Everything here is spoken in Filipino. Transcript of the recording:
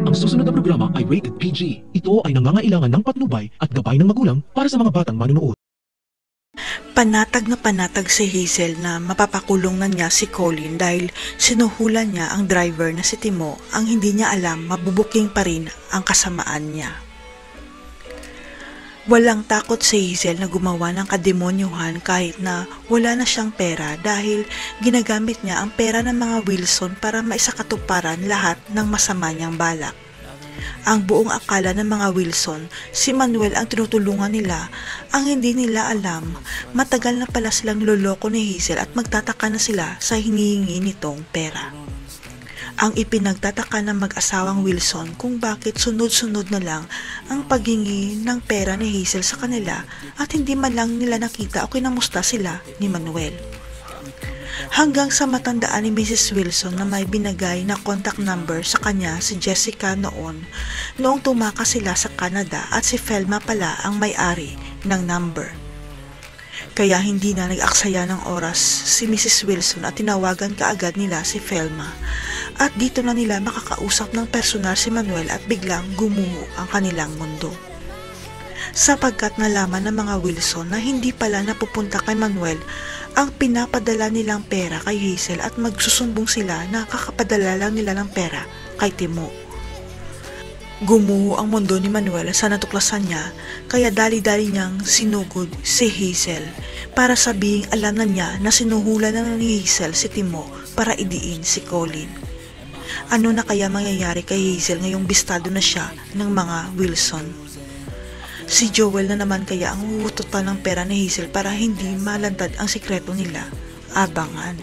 Ang susunod na programa ay rated PG. Ito ay nangangailangan ng patnubay at gabay ng magulang para sa mga batang manunood. Panatag na panatag si Hazel na mapapakulong na niya si Colin dahil sinuhulan niya ang driver na si Timo. Ang hindi niya alam, mabubuking pa rin ang kasamaan niya. Walang takot si Hazel na gumawa ng kademonyuhan kahit na wala na siyang pera dahil ginagamit niya ang pera ng mga Wilson para maisakatuparan lahat ng masama niyang balak. Ang buong akala ng mga Wilson, si Manuel ang tinutulungan nila. Ang hindi nila alam, matagal na pala silang niloloko ni Hazel at magtataka na sila sa hinihingi nitong pera. Ang ipinagtataka ng mag-asawang Wilson kung bakit sunod-sunod na lang ang paghingi ng pera ni Hazel sa kanila at hindi man lang nila nakita o kinamusta sila ni Manuel. Hanggang sa matandaan ni Mrs. Wilson na may binagay na contact number sa kanya si Jessica noong tumakas sila sa Canada at si Felma pala ang may-ari ng number. Kaya hindi na nag-aksaya ng oras si Mrs. Wilson at tinawagan kaagad nila si Felma. At dito na nila makakausap ng personal si Manuel at biglang gumuho ang kanilang mundo. Sapagkat nalaman ng mga Wilson na hindi pala napupunta kay Manuel ang pinapadala nilang pera kay Hazel at magsusumbong sila na kakapadala lang nila ng pera kay Timo. Gumuho ang mundo ni Manuel sa natuklasan niya kaya dali-dali niyang sinugod si Hazel para sabihing alam na niya na sinuhulan na ni Hazel si Timo para idiin si Colin. Ano na kaya mangyayari kay Hazel ngayong bistado na siya ng mga Wilson? Si Joel na naman kaya ang huhutot pa ng pera ni Hazel para hindi malantad ang sikreto nila. Abangan.